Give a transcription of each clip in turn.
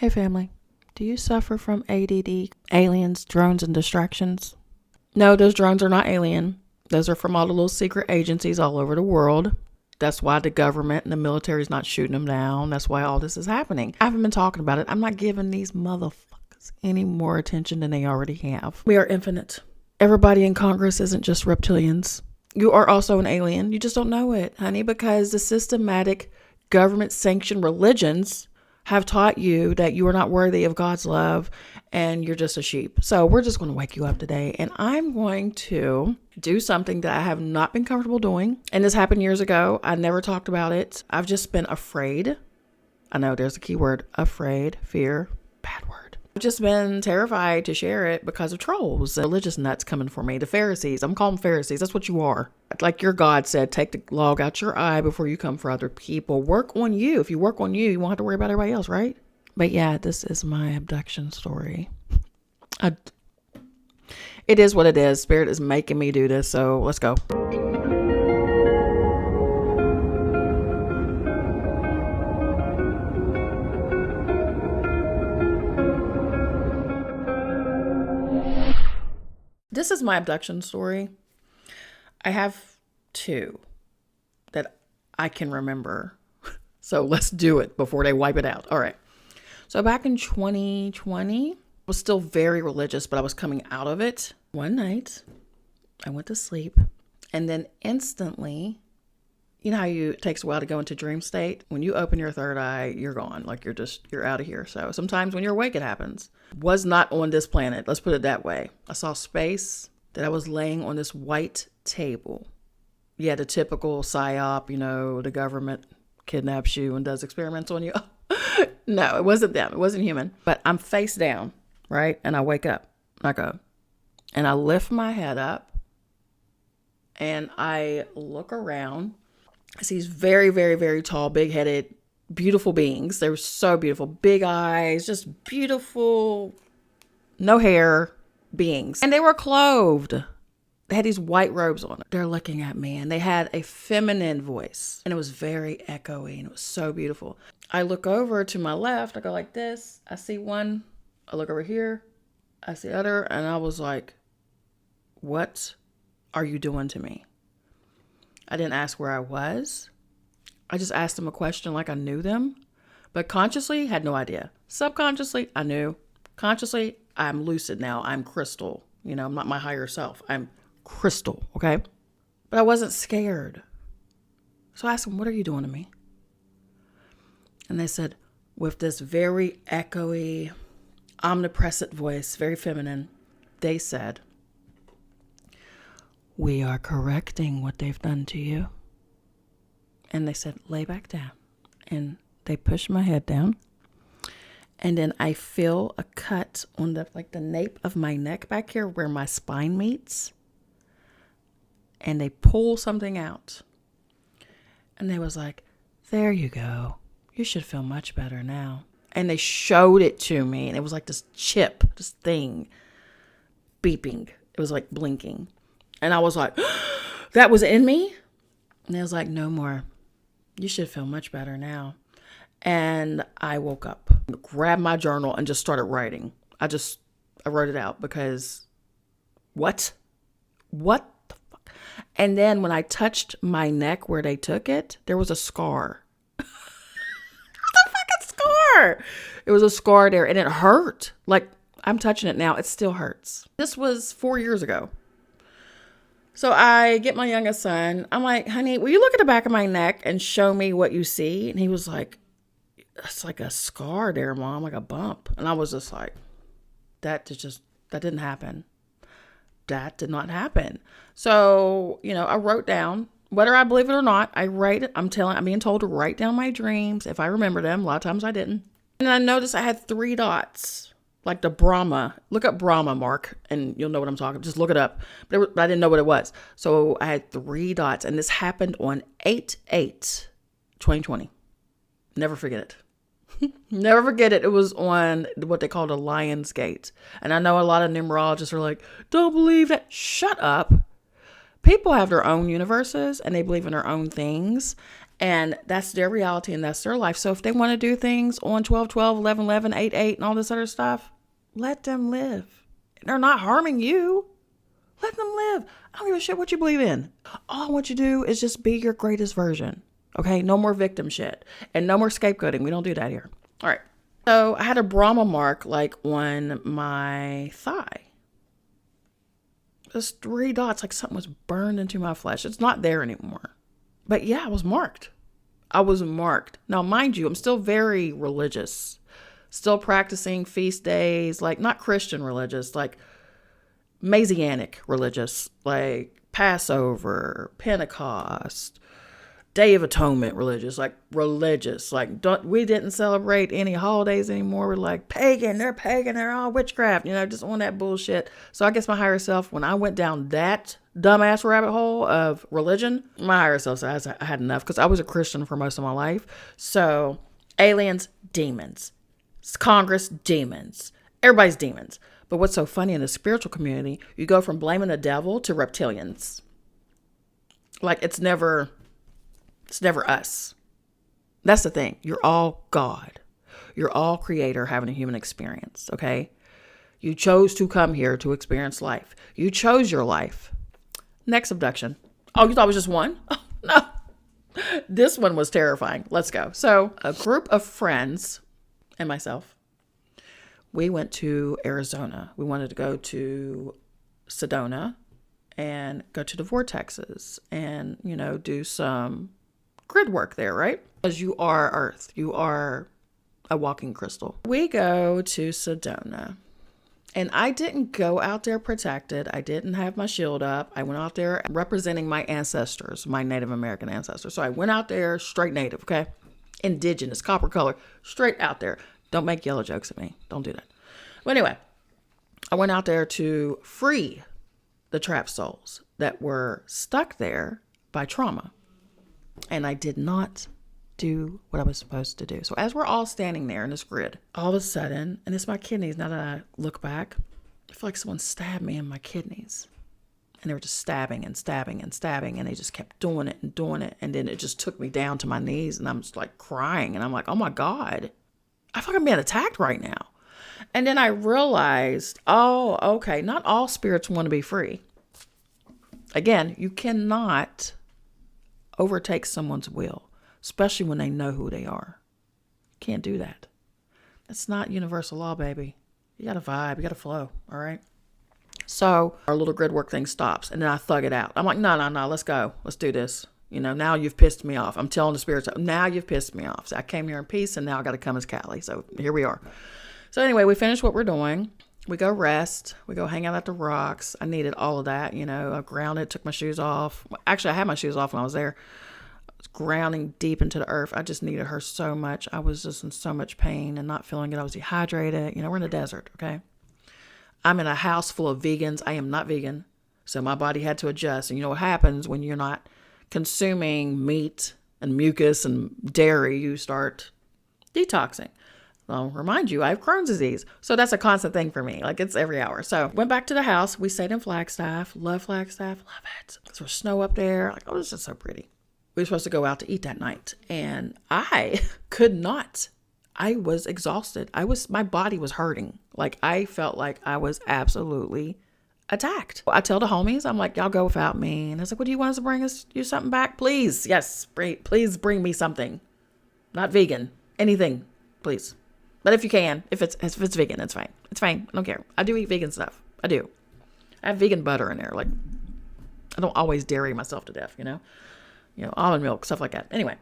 Hey family, do you suffer from ADD, aliens, drones, and distractions? No, those drones are not alien. Those are from all the little secret agencies all over the world. That's why the government and the military is not shooting them down. That's why all this is happening. I haven't been talking about it. I'm not giving these motherfuckers any more attention than they already have. We are infinite. Everybody in Congress isn't just reptilians. You are also an alien. You just don't know it, honey, because the systematic government-sanctioned religions have taught you that you are not worthy of God's love and you're just a sheep. So we're just going to wake you up today, and I'm going to do something that I have not been comfortable doing. And this happened years ago. I never talked about it. I've just been afraid. I know there's a key word, afraid, fear, bad word. I've just been terrified to share it because of trolls, religious nuts coming for me, the Pharisees. I'm calling them Pharisees. That's what you are. Like your God said, take the log out your eye before you come for other people. Work on you. If you work on you, you won't have to worry about everybody else, right? But yeah, this is my abduction story. It is what it is. Spirit is making me do this, so let's go. This is my abduction story. I have two that I can remember. So let's do it before they wipe it out. All right. So back in 2020, I was still very religious, but I was coming out of it. One night, I went to sleep, and then instantly, you know how it takes a while to go into dream state? When you open your third eye, you're gone. Like you're out of here. So sometimes when you're awake, it happens. Was not on this planet. Let's put it that way. I saw space, that I was laying on this white table. Yeah, the typical psyop, the government kidnaps you and does experiments on you. No, it wasn't them. It wasn't human. But I'm face down, right? And I wake up. And I go. And I lift my head up. And I look around. I see these very, very, very tall, big-headed, beautiful beings. They were so beautiful. Big eyes, just beautiful, no hair beings. And they were clothed. They had these white robes on. They're looking at me, and they had a feminine voice. And it was very echoey, and it was so beautiful. I look over to my left. I go like this. I see one. I look over here. I see the other. And I was like, what are you doing to me? I didn't ask where I was. I just asked them a question like I knew them. But consciously, had no idea. Subconsciously, I knew. Consciously, I'm lucid now. I'm crystal. I'm not my higher self. I'm crystal, okay? But I wasn't scared. So I asked them, what are you doing to me? And they said, with this very echoey, omnipresent voice, very feminine, they said, we are correcting what they've done to you. And they said, lay back down. And they pushed my head down. And then I feel a cut on the nape of my neck back here where my spine meets. And they pull something out. And they was like, there you go. You should feel much better now. And they showed it to me. And it was like this chip, this thing, beeping. It was like blinking. And I was like, that was in me? And they was like, no more. You should feel much better now. And I woke up, grabbed my journal, and just started writing. I wrote it out because what the fuck? And then when I touched my neck where they took it, there was a scar. It was a fucking scar. It was a scar there, and it hurt. Like, I'm touching it now. It still hurts. This was 4 years ago. So I get my youngest son. I'm like, honey, will you look at the back of my neck and show me what you see? And he was like, it's like a scar there, Mom, like a bump. And I was just like, that didn't happen. That did not happen. So, I wrote down, whether I believe it or not, I write it. I'm being told to write down my dreams if I remember them. A lot of times I didn't. And I noticed I had 3 dots. Like the Brahma. Look up Brahma, Mark, and you'll know what I'm talking about. Just look it up. But I didn't know what it was. So I had 3 dots, and this happened on 8/8/2020. Never forget it. Never forget it. It was on what they call the Lion's Gate. And I know a lot of numerologists are like, don't believe that. Shut up. People have their own universes, and they believe in their own things. And that's their reality and that's their life. So if they want to do things on 12, 11, 11, 8, 8, and all this other stuff, let them live. They're not harming you. Let them live. I don't give a shit what you believe in. All I want you to do is just be your greatest version. Okay? No more victim shit. And no more scapegoating. We don't do that here. All right. So I had a Brahma mark like on my thigh. Just 3 dots, like something was burned into my flesh. It's not there anymore. But yeah, I was marked. Now, mind you, I'm still very religious. Still practicing feast days, like not Christian religious, like Messianic religious, like Passover, Pentecost, Day of Atonement religious. Like we didn't celebrate any holidays anymore. We're like pagan, they're all witchcraft, just on that bullshit. So I guess my higher self, when I went down that dumbass rabbit hole of religion, my higher self said I had enough, because I was a Christian for most of my life. So aliens, demons. Congress, demons. Everybody's demons. But what's so funny in the spiritual community, you go from blaming the devil to reptilians. Like it's never us. That's the thing. You're all God. You're all creator having a human experience, okay? You chose to come here to experience life. You chose your life. Next abduction. Oh, you thought it was just one? Oh, no. This one was terrifying. Let's go. So a group of friends and myself, we went to Arizona. We wanted to go to Sedona and go to the vortexes and, do some grid work there, right? Because you are Earth. You are a walking crystal. We go to Sedona. And I didn't go out there protected. I didn't have my shield up. I went out there representing my ancestors, my Native American ancestors. So I went out there straight Native, okay? Indigenous, copper color, straight out there. Don't make yellow jokes at me. Don't do that. But anyway, I went out there to free the trapped souls that were stuck there by trauma. And I did not do what I was supposed to do. So as we're all standing there in this grid, all of a sudden, and it's my kidneys, now that I look back, I feel like someone stabbed me in my kidneys. And they were just stabbing and stabbing and stabbing, and they just kept doing it and doing it. And then it just took me down to my knees, and I'm just like crying. And I'm like, oh my God, I feel like I'm being attacked right now. And then I realized, oh, okay, not all spirits want to be free. Again, you cannot overtake someone's will, especially when they know who they are. Can't do that. That's not universal law, baby. You got to vibe. You got to flow. All right. So our little grid work thing stops, and then I thug it out. I'm like, no, let's go. Let's do this. Now you've pissed me off. I'm telling the spirits, now you've pissed me off. So I came here in peace, and now I got to come as Callie. So here we are. So anyway, we finish what we're doing. We go rest. We go hang out at the rocks. I needed all of that. I grounded, took my shoes off. Actually, I had my shoes off when I was there. I was grounding deep into the earth. I just needed her so much. I was just in so much pain and not feeling it. I was dehydrated. We're in the desert, okay? I'm in a house full of vegans. I am not vegan. So my body had to adjust. And you know what happens when you're not consuming meat and mucus and dairy? You start detoxing. I'll remind you, I have Crohn's disease. So that's a constant thing for me. Like it's every hour. So went back to the house. We stayed in Flagstaff. Love Flagstaff. Love it. There's snow up there. Like, oh, this is so pretty. We were supposed to go out to eat that night. And I could not. I was exhausted. My body was hurting. Like I felt like I was absolutely attacked. I tell the homies, I'm like, y'all go without me. And I was like, what do you want us to bring you something back? Please. Yes. Please bring me something. Not vegan. Anything. Please. But if you can, if it's vegan, it's fine. It's fine. I don't care. I do eat vegan stuff. I do. I have vegan butter in there. Like, I don't always dairy myself to death, almond milk, stuff like that. Anyway,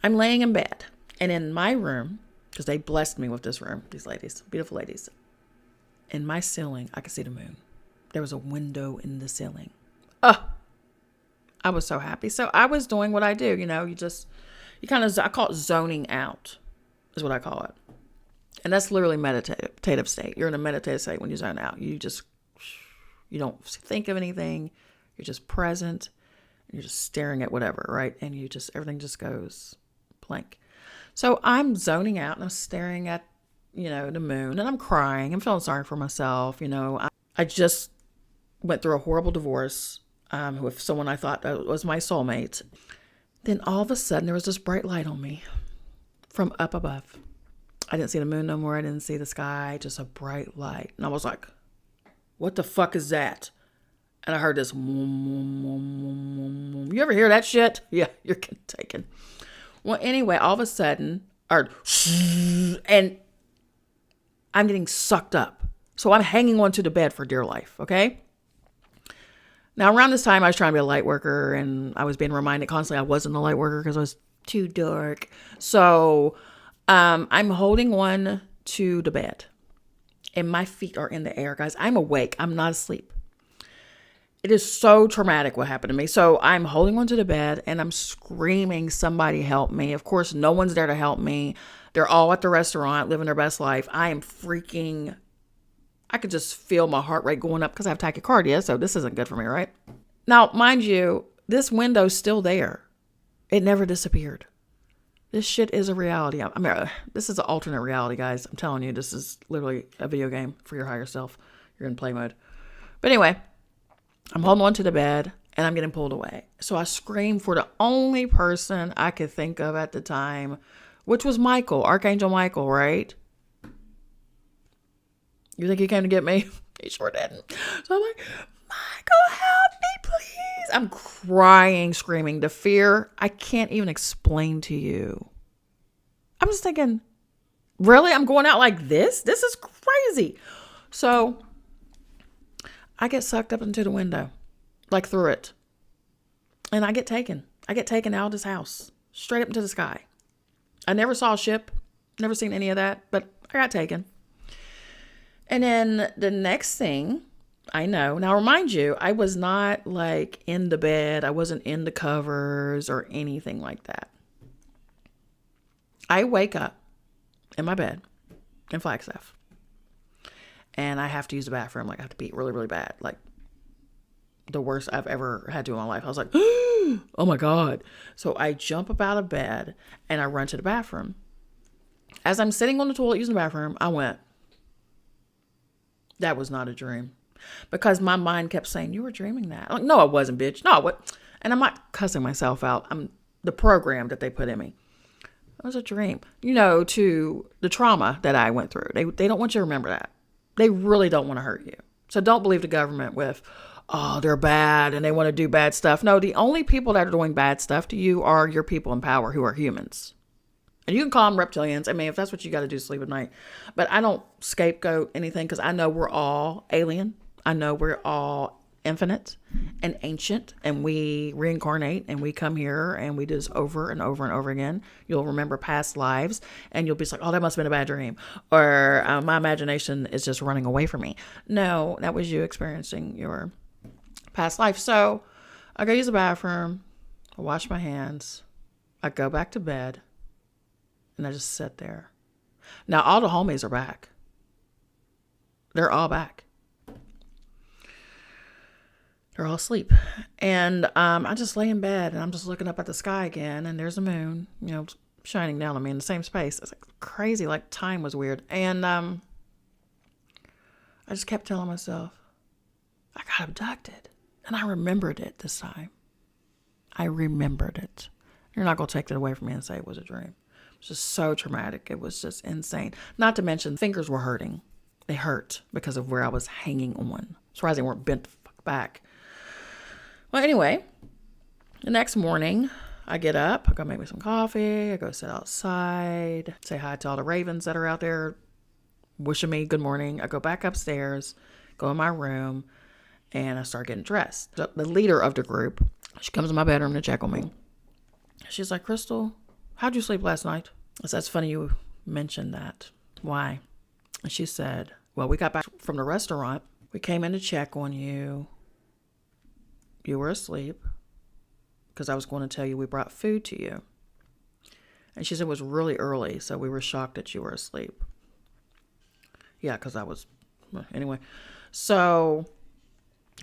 I'm laying in bed. And in my room, because they blessed me with this room, these ladies, beautiful ladies, in my ceiling, I could see the moon. There was a window in the ceiling. Oh, I was so happy. So I was doing what I do, I call it zoning out, is what I call it. And that's literally meditative state. You're in a meditative state when you zone out. You don't think of anything. You're just present. You're just staring at whatever, right? And everything just goes blank. So I'm zoning out and I'm staring at, the moon, and I'm crying. I'm feeling sorry for myself. I just went through a horrible divorce with someone I thought was my soulmate. Then all of a sudden, there was this bright light on me from up above. I didn't see the moon no more. I didn't see the sky, just a bright light. And I was like, what the fuck is that? And I heard this. You ever hear that shit? Yeah, you're getting taken. Well, anyway, all of a sudden, and I'm getting sucked up. So I'm hanging onto the bed for dear life, okay? Now, around this time, I was trying to be a light worker, and I was being reminded constantly I wasn't a light worker because it was too dark. So I'm holding on to the bed, and my feet are in the air, guys. I'm awake. I'm not asleep. It is so traumatic what happened to me. So I'm holding onto the bed, and I'm screaming, somebody help me. Of course, no one's there to help me. They're all at the restaurant living their best life. I am freaking... I could just feel my heart rate going up because I have tachycardia, so this isn't good for me, right? Now, mind you, this window's still there. It never disappeared. This shit is a reality. I mean, this is an alternate reality, guys. I'm telling you, this is literally a video game for your higher self. You're in play mode. But anyway, I'm holding on to the bed, and I'm getting pulled away. So I screamed for the only person I could think of at the time, which was Michael, Archangel Michael, right? You think he came to get me? He sure didn't. So I'm like, Michael, help me, please. I'm crying, screaming. The fear, I can't even explain to you. I'm just thinking, really? I'm going out like this? This is crazy. So I get sucked up into the window, like through it. And I get taken. I get taken out of this house, straight up into the sky. I never saw a ship, never seen any of that, but I got taken. And then the next thing I know, now remind you, I was not like in the bed. I wasn't in the covers or anything like that. I wake up in my bed in Flagstaff, and I have to use the bathroom. Like I have to pee really, really bad. Like the worst I've ever had to in my life. I was like, oh my God. So I jump up out of bed and I run to the bathroom. As I'm sitting on the toilet using the bathroom, I went, that was not a dream, because my mind kept saying, you were dreaming that. I'm like, no, I wasn't, bitch. No, what? And I'm not cussing myself out. I'm the program that they put in me. It was a dream, to the trauma that I went through. They don't want you to remember that. They really don't want to hurt you. So don't believe the government with, oh, they're bad and they want to do bad stuff. No, the only people that are doing bad stuff to you are your people in power who are humans. And you can call them reptilians. I mean, if that's what you got to do, sleep at night. But I don't scapegoat anything because I know we're all alien. I know we're all infinite and ancient, and we reincarnate and we come here and we do this over and over and over again. You'll remember past lives and you'll be like, oh, that must have been a bad dream. Or my imagination is just running away from me. No, that was you experiencing your past life. So I go use the bathroom. I wash my hands. I go back to bed. And I just sit there. Now, all the homies are back. They're all back. They're all asleep. And I just lay in bed, and I'm just looking up at the sky again, and there's a moon, shining down on me in the same space. It's like crazy, like time was weird. And I just kept telling myself, I got abducted. And I remembered it this time. I remembered it. You're not going to take that away from me and say it was a dream. Just so traumatic. It was just insane. Not to mention, fingers were hurting. They hurt because of where I was hanging on. Surprised they weren't bent the fuck back. Well, anyway, the next morning, I get up. I go make me some coffee. I go sit outside. Say hi to all the ravens that are out there wishing me good morning. I go back upstairs, go in my room, and I start getting dressed. The leader of the group, she comes in my bedroom to check on me. She's like, Crystal, how'd you sleep last night? I said, that's funny you mentioned that. Why? And she said, well, we got back from the restaurant. We came in to check on you. You were asleep because I was going to tell you we brought food to you. And she said it was really early, so we were shocked that you were asleep. Yeah, because anyway. So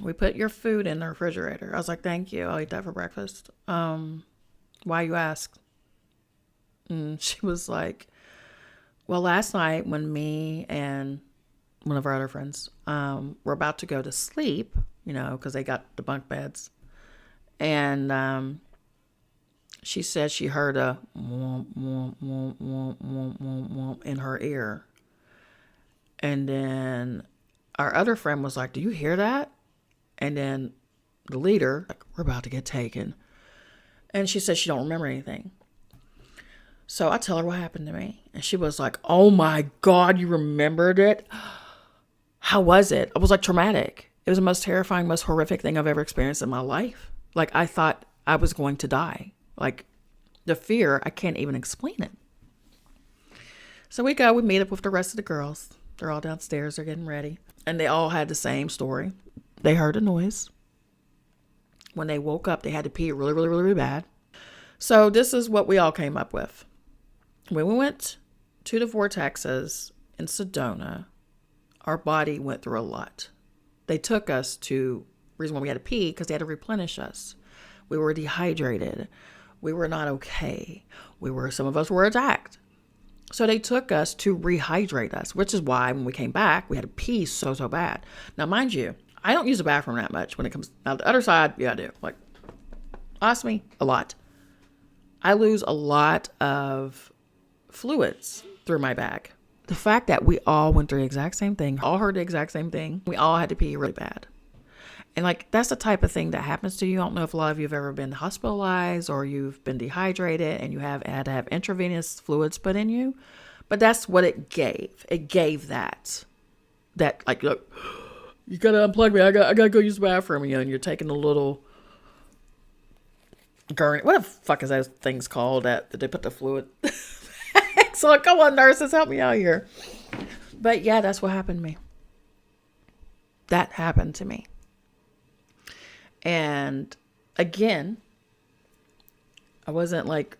we put your food in the refrigerator. I was like, thank you. I'll eat that for breakfast. Why, you ask? And she was like, well, last night when me and one of our other friends were about to go to sleep, because they got the bunk beds. And She said she heard a womp, womp, womp, womp, womp, womp, womp in her ear. And then our other friend was like, do you hear that? And then the leader, like, we're about to get taken. And she said she don't remember anything. So I tell her what happened to me. And she was like, oh my God, you remembered it? How was it? It was like traumatic. It was the most terrifying, most horrific thing I've ever experienced in my life. Like, I thought I was going to die. Like, the fear, I can't even explain it. So we meet up with the rest of the girls. They're all downstairs. They're getting ready. And they all had the same story. They heard a noise. When they woke up, they had to pee really, really, really, really bad. So this is what we all came up with. When we went to the vortexes in Sedona, our body went through a lot. They took us to, the reason why we had to pee, because they had to replenish us. We were dehydrated. We were not okay. Some of us were attacked. So they took us to rehydrate us, which is why when we came back, we had to pee so bad. Now, mind you, I don't use the bathroom that much when it comes. Now, the other side, yeah, I do. Like, ostomy, a lot. I lose a lot of fluids through my bag. The fact that we all went through the exact same thing, all heard the exact same thing, we all had to pee really bad. And like, that's the type of thing that happens to you. I don't know if a lot of you have ever been hospitalized or you've been dehydrated and you had to have intravenous fluids put in you. But that's what it gave. It gave that like, look, you got to unplug me. I got to go use the bathroom. And you're taking a little gurney. What the fuck is those things called that they put the fluid? So come on, nurses, help me out here. But yeah, that's what happened to me. That happened to me. And again, I wasn't like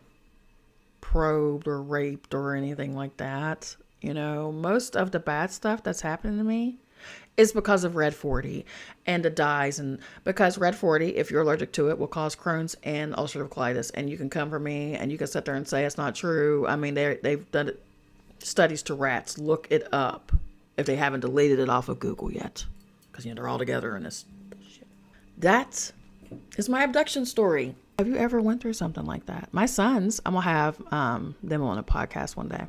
probed or raped or anything like that. You know, most of the bad stuff that's happened to me is because of Red 40 and the dyes. And because Red 40, if you're allergic to it, will cause Crohn's and ulcerative colitis. And you can come for me and you can sit there and say it's not true. I mean, they've done studies to rats. Look it up if they haven't deleted it off of Google yet. Because, you know, they're all together in this shit. That is my abduction story. Have you ever went through something like that? My sons, I'm going to have them on a podcast one day.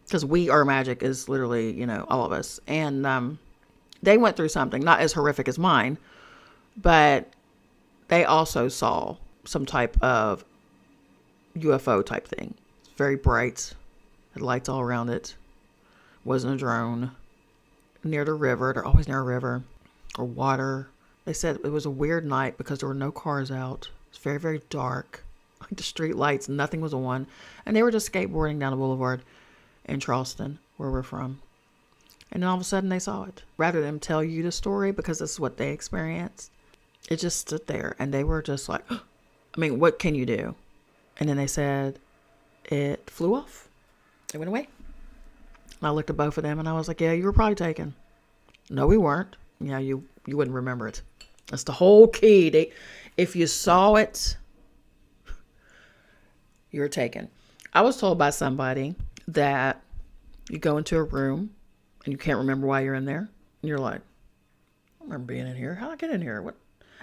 Because our Magick is literally, you know, all of us. And they went through something, not as horrific as mine, but they also saw some type of UFO type thing. It's very bright. Had lights all around it. Wasn't a drone. Near the river. They're always near a river or water. They said it was a weird night because there were no cars out. It was very, very dark. Like the street lights, nothing was on. And they were just skateboarding down the boulevard in Charleston, where we're from. And then all of a sudden they saw it. Rather than tell you the story because this is what they experienced, it just stood there. And they were just like, I mean, what can you do? And then they said it flew off. It went away. And I looked at both of them and I was like, yeah, you were probably taken. No, we weren't. Yeah, you wouldn't remember it. That's the whole key. If you saw it, you were taken. I was told by somebody that you go into a room and you can't remember why you're in there. And you're like, I don't remember being in here. How'd I get in here? What?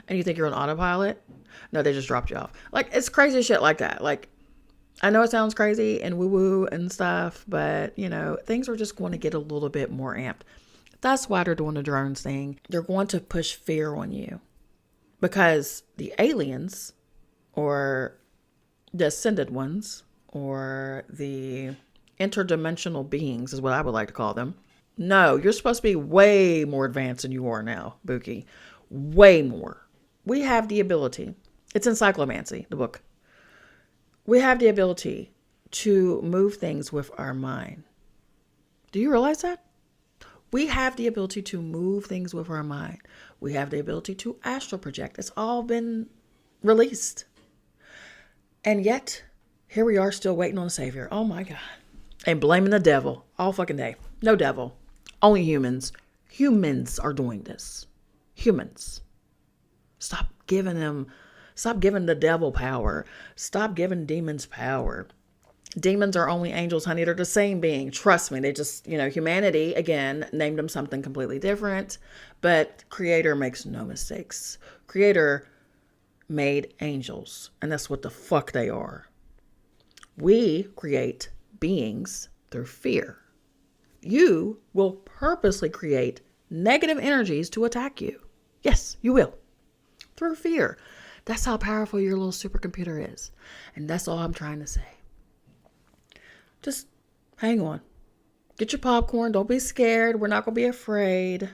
And you think you're on autopilot? No, they just dropped you off. Like, it's crazy shit like that. Like, I know it sounds crazy and woo-woo and stuff, but, you know, things are just going to get a little bit more amped. That's why they're doing the drones thing. They're going to push fear on you. Because the aliens, or the ascended ones, or the interdimensional beings is what I would like to call them. No, you're supposed to be way more advanced than you are now, Buki. Way more. We have the ability. It's Encyclomancy, the book. We have the ability to move things with our mind. Do you realize that? We have the ability to move things with our mind. We have the ability to astral project. It's all been released. And yet, here we are still waiting on a savior. Oh my God. And blaming the devil all fucking day. No devil. Only humans. Humans are doing this. Humans. Stop giving the devil power. Stop giving demons power. Demons are only angels, honey. They're the same being. Trust me. They just, humanity, again, named them something completely different. But Creator makes no mistakes. Creator made angels. And that's what the fuck they are. We create beings through fear. You will purposely create negative energies to attack you. Yes, you will. Through fear. That's how powerful your little supercomputer is. And that's all I'm trying to say. Just hang on. Get your popcorn. Don't be scared. We're not going to be afraid.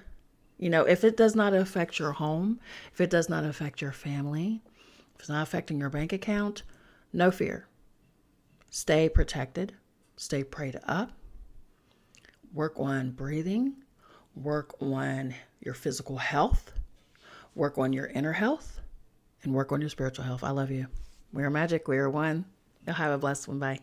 If it does not affect your home, if it does not affect your family, if it's not affecting your bank account, no fear. Stay protected. Stay prayed up. Work on breathing. Work on your physical health. Work on your inner health. And work on your spiritual health. I love you. We are Magick. We are one. You'll have a blessed one. Bye.